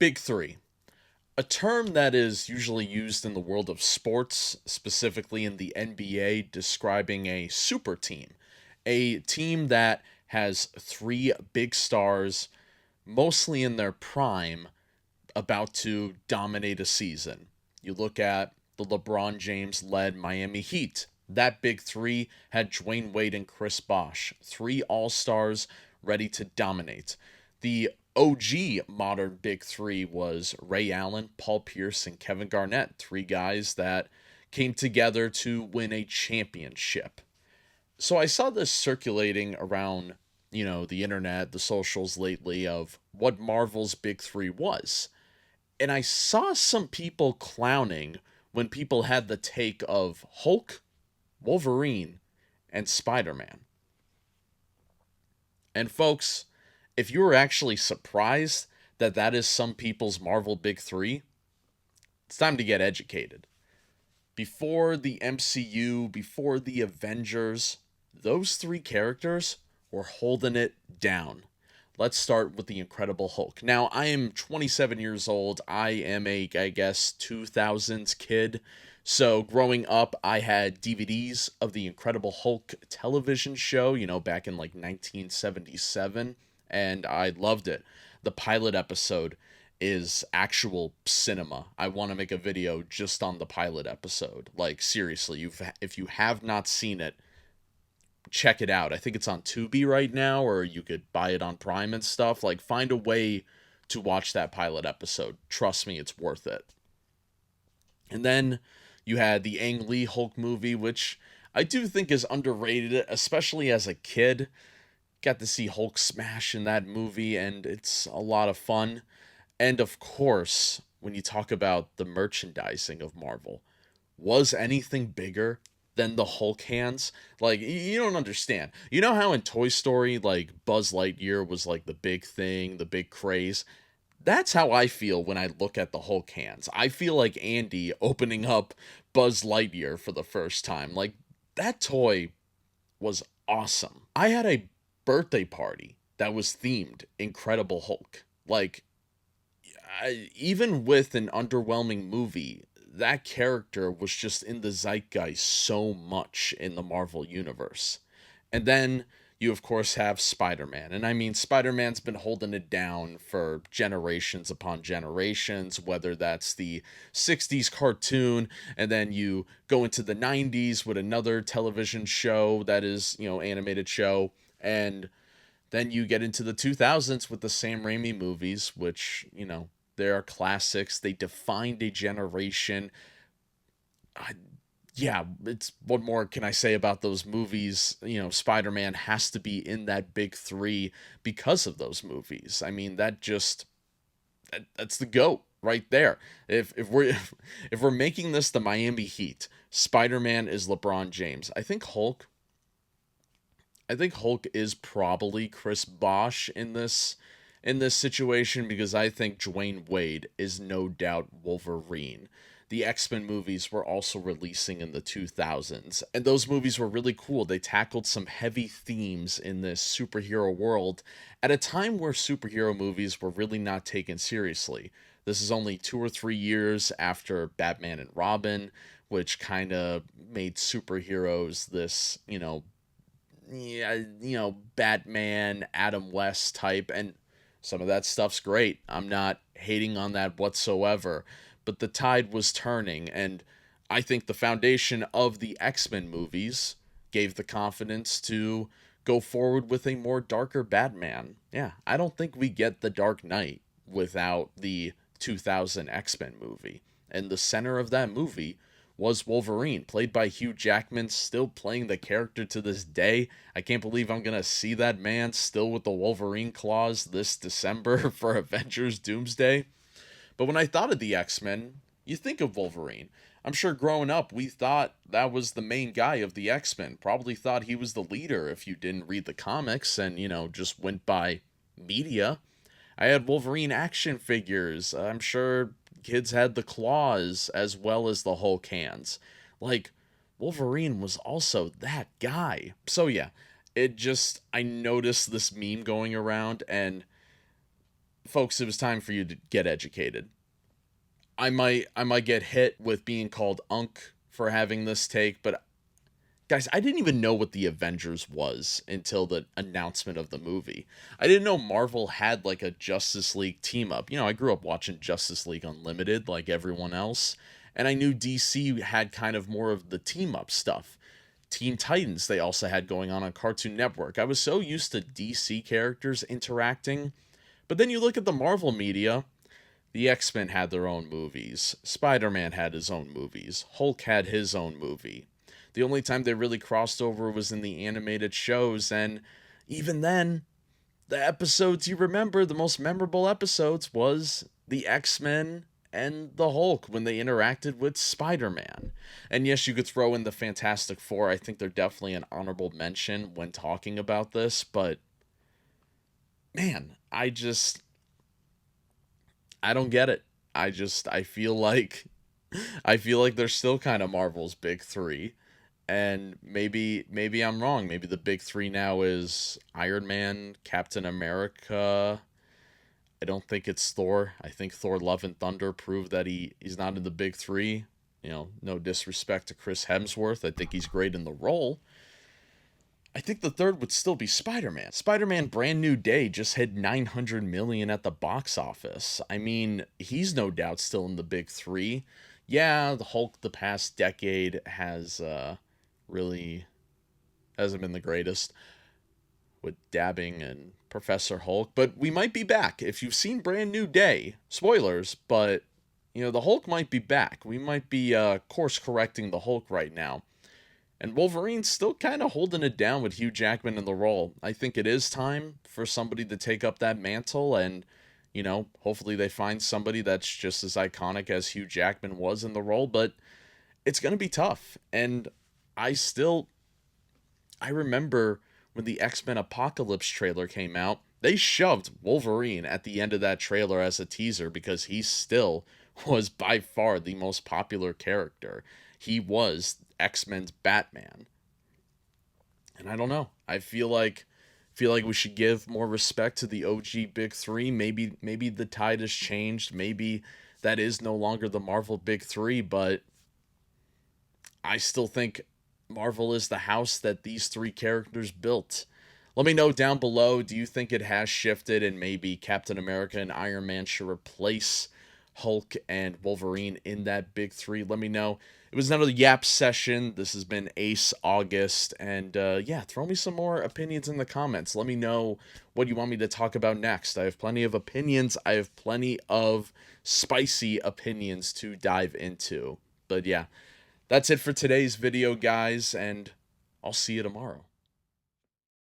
Big three. A term that is usually used in the world of sports, specifically in the NBA, describing a super team. A team that has three big stars, mostly in their prime, about to dominate a season. You look at the LeBron James led Miami Heat. That big three had Dwayne Wade and Chris Bosh, three all stars ready to dominate. The OG modern big three was Ray Allen, Paul Pierce, and Kevin Garnett, three guys that came together to win a championship. So I saw this circulating around, the internet, the socials lately of what Marvel's big three was. And I saw some people clowning when people had the take of Hulk, Wolverine, and Spider Man. And folks, if you were actually surprised that that is some people's Marvel Big Three, it's time to get educated. Before the MCU, before the Avengers, those three characters were holding it down. Let's start with the Incredible Hulk. Now, I am 27 years old. I am I guess, 2000s kid. So, growing up, I had DVDs of the Incredible Hulk television show, back in like 1977, and I loved it. The pilot episode is actual cinema. I want to make a video just on the pilot episode. Like, seriously, if you have not seen it, check it out. I think it's on Tubi right now, or you could buy it on Prime and stuff. Like, find a way to watch that pilot episode. Trust me, it's worth it. And then you had the Ang Lee Hulk movie, which I do think is underrated, especially as a kid. Got to see Hulk smash in that movie, and it's a lot of fun. And of course, when you talk about the merchandising of Marvel, was anything bigger than the Hulk hands? Like, you don't understand. You know how in Toy Story, like, Buzz Lightyear was like the big thing, the big craze? That's how I feel when I look at the Hulk hands. I feel like Andy opening up Buzz Lightyear for the first time. Like, that toy was awesome. I had a birthday party that was themed Incredible Hulk. Like, even with an underwhelming movie, that character was just in the zeitgeist so much in the Marvel universe. And then you, of course, have Spider Man. And I mean, Spider Man's been holding it down for generations upon generations, whether that's the 60s cartoon, and then you go into the 90s with another television show that is, animated show. And then you get into the 2000s with the Sam Raimi movies, which, they are classics. They defined a generation. I, yeah, it's what more can I say about those movies? Spider-Man has to be in that big three because of those movies. I mean, that's the GOAT right there. If we're making this the Miami Heat, Spider-Man is LeBron James. I think Hulk is probably Chris Bosh in this situation, because I think Dwayne Wade is no doubt Wolverine. The X-Men movies were also releasing in the 2000s, and those movies were really cool. They tackled some heavy themes in this superhero world at a time where superhero movies were really not taken seriously. This is only 2 or 3 years after Batman and Robin, which kind of made superheroes this, yeah, Batman, Adam West type, and some of that stuff's great. I'm not hating on that whatsoever, but the tide was turning, and I think the foundation of the X-Men movies gave the confidence to go forward with a more darker Batman. Yeah, I don't think we get the Dark Knight without the 2000 X-Men movie. And the center of that movie was Wolverine, played by Hugh Jackman, still playing the character to this day. I can't believe I'm going to see that man still with the Wolverine claws this December for Avengers Doomsday. But when I thought of the X-Men, you think of Wolverine. I'm sure growing up, we thought that was the main guy of the X-Men. Probably thought he was the leader if you didn't read the comics and, just went by media. I had Wolverine action figures. I'm sure kids had the claws as well as the Hulk hands. Like, Wolverine was also that guy. So, yeah, I noticed this meme going around, and folks, it was time for you to get educated. I might get hit with being called Unk for having this take, but guys, I didn't even know what the Avengers was until the announcement of the movie. I didn't know Marvel had like a Justice League team up. You know, I grew up watching Justice League Unlimited like everyone else, and I knew DC had kind of more of the team up stuff. Teen Titans, they also had going on Cartoon Network. I was so used to DC characters interacting, but then you look at the Marvel media, the X-Men had their own movies. Spider-Man had his own movies. Hulk had his own movie. The only time they really crossed over was in the animated shows, and even then, the episodes you remember, the most memorable episodes, was the X-Men and the Hulk when they interacted with Spider-Man. And yes, you could throw in the Fantastic Four. I think they're definitely an honorable mention when talking about this, but man, I don't get it. I feel like they're still kind of Marvel's big 3, and maybe I'm wrong. Maybe the big 3 now is Iron Man, Captain America. I don't think it's Thor. I think Thor Love and Thunder proved that he's not in the big 3. You know, no disrespect to Chris Hemsworth. I think he's great in the role. I think the third would still be Spider-Man. Spider-Man Brand New Day just hit 900 million at the box office. I mean, he's no doubt still in the big 3. Yeah, the Hulk the past decade has really hasn't been the greatest with dabbing and Professor Hulk, but we might be back. If you've seen Brand New Day, spoilers, but you know, the Hulk might be back. We might be course correcting the Hulk right now. And Wolverine's still kind of holding it down with Hugh Jackman in the role. I think it is time for somebody to take up that mantle, and, you know, hopefully they find somebody that's just as iconic as Hugh Jackman was in the role, but it's going to be tough. And I still, I remember when the X-Men Apocalypse trailer came out, they shoved Wolverine at the end of that trailer as a teaser because he still was by far the most popular character. He was X-Men's Batman. And I don't know. I feel like we should give more respect to the OG Big 3. Maybe the tide has changed. Maybe that is no longer the Marvel Big 3, but I still think Marvel is the house that these 3 characters built. Let me know down below, do you think it has shifted and maybe Captain America and Iron Man should replace Hulk and Wolverine in that big 3? Let me know. It was another Yap session. This has been Ace August. And yeah, throw me some more opinions in the comments. Let me know what you want me to talk about next. I have plenty of opinions. I have plenty of spicy opinions to dive into. But yeah, that's it for today's video, guys. And I'll see you tomorrow.